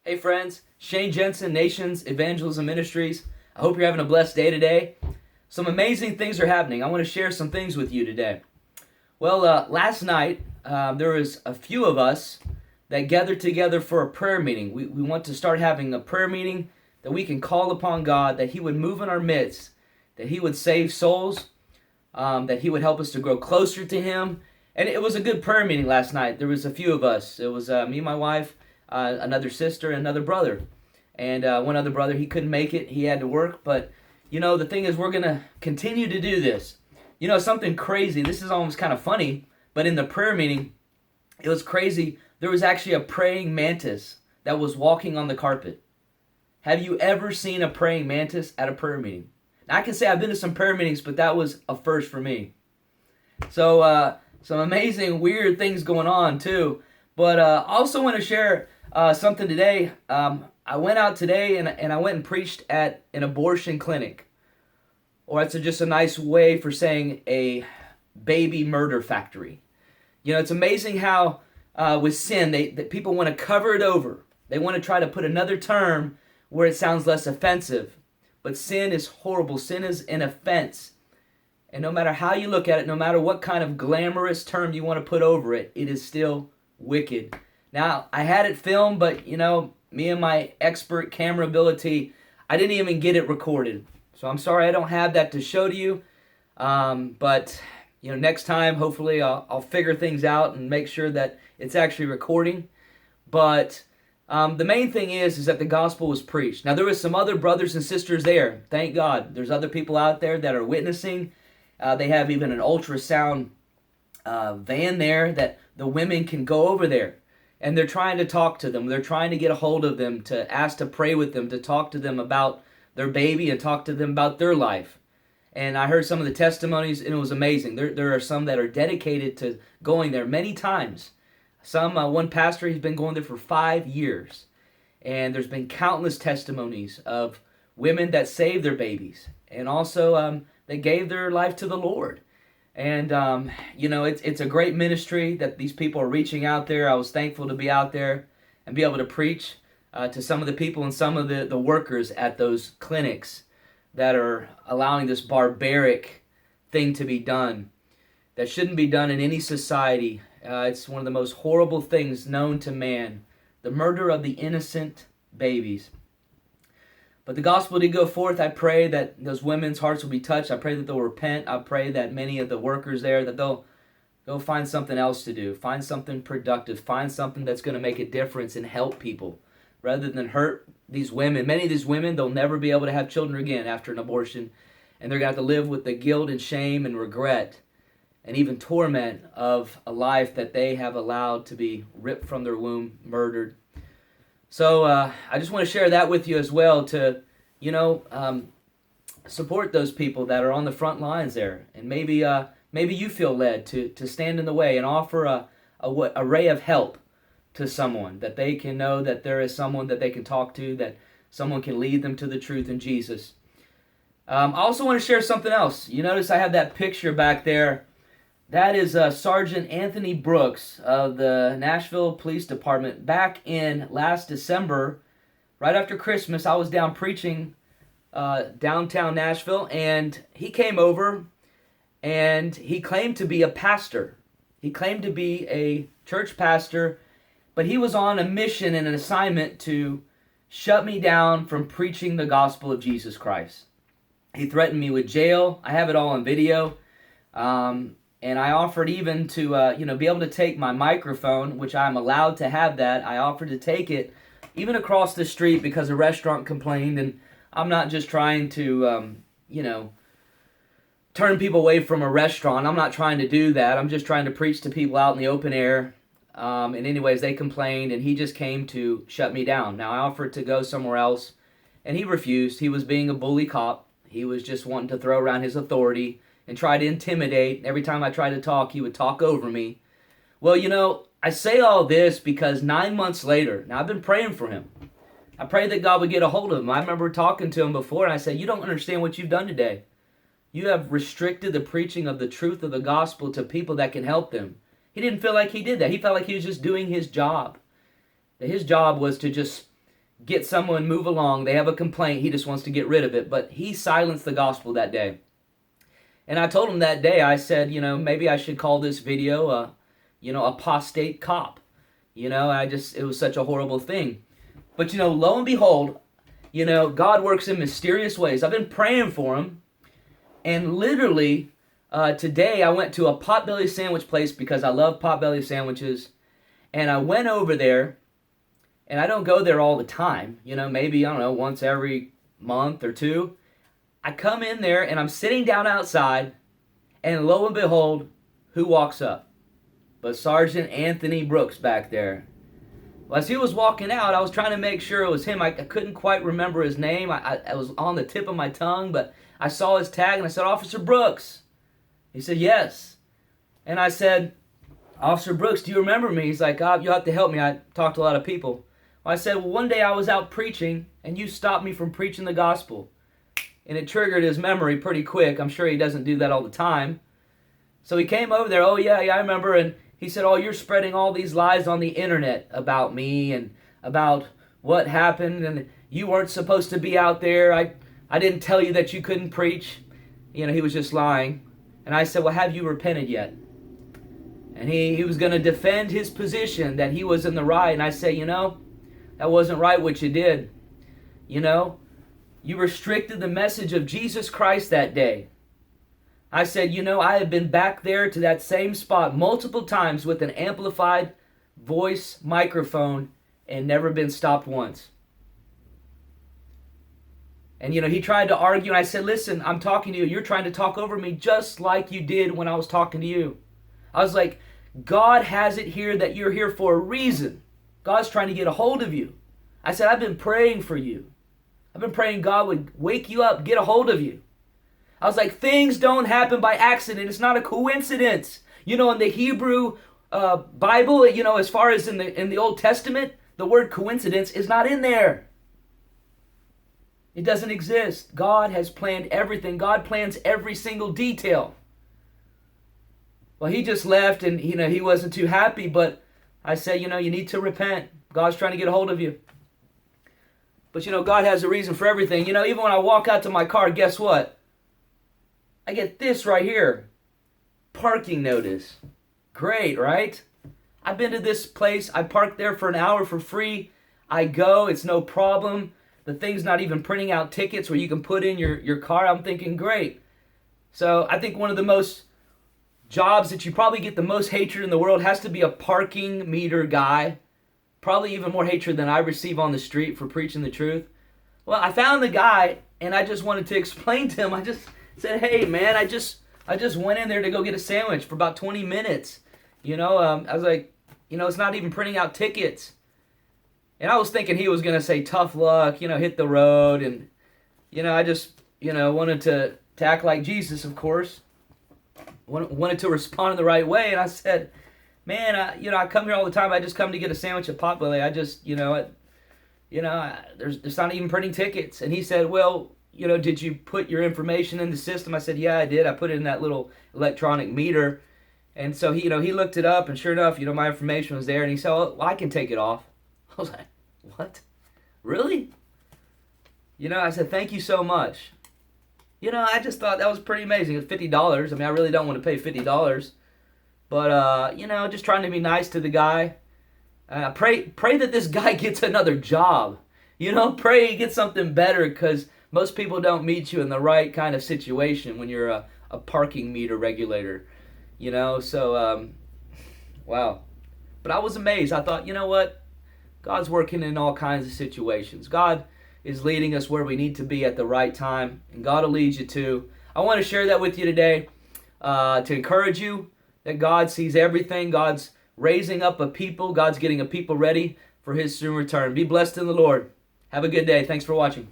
Hey friends, Shane Jensen, Nations Evangelism Ministries. I hope you're having a blessed day today. Some amazing things are happening. I want to share some things with you today. Well, last night there was a few of us that gathered together for a prayer meeting. We want to start having a prayer meeting that we can call upon God, that He would move in our midst, that He would save souls, that He would help us to grow closer to Him. And it was a good prayer meeting last night. There was a few of us. It was me and my wife, another sister, and another brother. And one other brother, he couldn't make it. He had to work. But, the thing is, we're going to continue to do this. Something crazy. This is almost kind of funny. But in the prayer meeting, it was crazy. There was actually a praying mantis that was walking on the carpet. Have you ever seen a praying mantis at a prayer meeting? Now, I can say I've been to some prayer meetings, but that was a first for me. So, some amazing, weird things going on, too. But I also want to share something today. I went out today and I went and preached at an abortion clinic. Or it's just a nice way for saying a baby murder factory. It's amazing how with sin, that people want to cover it over. They want to try to put another term where it sounds less offensive. But sin is horrible. Sin is an offense. And no matter how you look at it, no matter what kind of glamorous term you want to put over it, it is still wicked. Now, I had it filmed, but, me and my expert camera ability, I didn't even get it recorded. So I'm sorry I don't have that to show to you. But, next time, hopefully, I'll figure things out and make sure that it's actually recording. But the main thing is that the gospel was preached. Now, there was some other brothers and sisters there. Thank God. There's other people out there that are witnessing. They have even an ultrasound van there that the women can go over there. And they're trying to talk to them. They're trying to get a hold of them, to ask to pray with them, to talk to them about their baby and talk to them about their life. And I heard some of the testimonies, and it was amazing. There are some that are dedicated to going there many times. One pastor, he's been going there for 5 years. And there's been countless testimonies of women that saved their babies. And also they gave their life to the Lord. And, it's a great ministry that these people are reaching out there. I was thankful to be out there and be able to preach to some of the people and some of the workers at those clinics that are allowing this barbaric thing to be done that shouldn't be done in any society. It's one of the most horrible things known to man, the murder of the innocent babies. But the gospel did go forth. I pray that those women's hearts will be touched. I pray that they'll repent. I pray that many of the workers there, that they'll find something else to do. Find something productive. Find something that's going to make a difference and help people rather than hurt these women. Many of these women, they'll never be able to have children again after an abortion. And they're going to have to live with the guilt and shame and regret and even torment of a life that they have allowed to be ripped from their womb, murdered. So I just want to share that with you as well to, support those people that are on the front lines there. And maybe you feel led to stand in the way and offer a ray of help to someone, that they can know that there is someone that they can talk to, that someone can lead them to the truth in Jesus. I also want to share something else. You notice I have that picture back there. That is Sergeant Anthony Brooks of the Nashville Police Department. Back in last December, right after Christmas, I was down preaching downtown Nashville, and he came over, and he claimed to be a pastor. He claimed to be a church pastor, but he was on a mission and an assignment to shut me down from preaching the gospel of Jesus Christ. He threatened me with jail. I have it all on video. And I offered even to, be able to take my microphone, which I'm allowed to have that. I offered to take it even across the street because a restaurant complained. And I'm not just trying to, turn people away from a restaurant. I'm not trying to do that. I'm just trying to preach to people out in the open air. And anyways, they complained, and he just came to shut me down. Now, I offered to go somewhere else, and he refused. He was being a bully cop. He was just wanting to throw around his authority and try to intimidate. Every time I tried to talk, he would talk over me. Well, I say all this because 9 months later, now I've been praying for him. I pray that God would get a hold of him. I remember talking to him before, and I said, you don't understand what you've done today. You have restricted the preaching of the truth of the gospel to people that can help them. He didn't feel like he did that. He felt like he was just doing his job. That his job was to just get someone move along. They have a complaint. He just wants to get rid of it. But he silenced the gospel that day. And I told him that day, I said, maybe I should call this video, apostate cop. It was such a horrible thing. But, lo and behold, God works in mysterious ways. I've been praying for him. And literally, today I went to a Potbelly sandwich place because I love Potbelly sandwiches. And I went over there, and I don't go there all the time. Maybe, once every month or two. I come in there, and I'm sitting down outside, and lo and behold, who walks up? But Sergeant Anthony Brooks back there. Well, as he was walking out, I was trying to make sure it was him. I couldn't quite remember his name. I was on the tip of my tongue, but I saw his tag, and I said, Officer Brooks. He said, yes. And I said, Officer Brooks, do you remember me? He's like, you'll have to help me. I talked to a lot of people. Well, I said, one day I was out preaching, and you stopped me from preaching the gospel. And it triggered his memory pretty quick. I'm sure he doesn't do that all the time. So he came over there. Oh, yeah, I remember. And he said, you're spreading all these lies on the internet about me and about what happened. And you weren't supposed to be out there. I didn't tell you that you couldn't preach. He was just lying. And I said, well, have you repented yet? And he was going to defend his position that he was in the right. And I said, that wasn't right what you did. You restricted the message of Jesus Christ that day. I said, I have been back there to that same spot multiple times with an amplified voice microphone and never been stopped once. And, he tried to argue, and I said, listen, I'm talking to you. You're trying to talk over me just like you did when I was talking to you. I was like, God has it here that you're here for a reason. God's trying to get a hold of you. I said, I've been praying for you. I've been praying God would wake you up, get a hold of you. I was like, things don't happen by accident. It's not a coincidence. In the Hebrew Bible, as far as in the Old Testament, the word coincidence is not in there. It doesn't exist. God has planned everything. God plans every single detail. Well, he just left, and he wasn't too happy, but I said, you need to repent. God's trying to get a hold of you. But God has a reason for everything. Even when I walk out to my car, guess what? I get this right here. Parking notice. Great, right? I've been to this place. I parked there for an hour for free. I go. It's no problem. The thing's not even printing out tickets where you can put in your car. I'm thinking, great. So I think one of the most jobs that you probably get the most hatred in the world has to be a parking meter guy. Probably even more hatred than I receive on the street for preaching the truth. Well, I found the guy, and I just wanted to explain to him. I just said, hey, man, I just went in there to go get a sandwich for about 20 minutes. I was like, it's not even printing out tickets. And I was thinking he was going to say, tough luck, hit the road. And, I just, wanted to act like Jesus, of course. Wanted to respond in the right way. And I said, man, I come here all the time. I just come to get a sandwich at Potbelly. I just, there's not even printing tickets. And he said, well, did you put your information in the system? I said, yeah, I did. I put it in that little electronic meter. And so he looked it up, and sure enough, my information was there. And he said, well, I can take it off. I was like, what? Really? I said, thank you so much. I just thought that was pretty amazing. It's $50. I mean, I really don't want to pay $50. But, just trying to be nice to the guy. Pray that this guy gets another job. Pray he gets something better, because most people don't meet you in the right kind of situation when you're a parking meter regulator. So, wow. But I was amazed. I thought, what? God's working in all kinds of situations. God is leading us where we need to be at the right time, and God will lead you to. I want to share that with you today to encourage you that God sees everything. God's raising up a people. God's getting a people ready for His soon return. Be blessed in the Lord. Have a good day. Thanks for watching.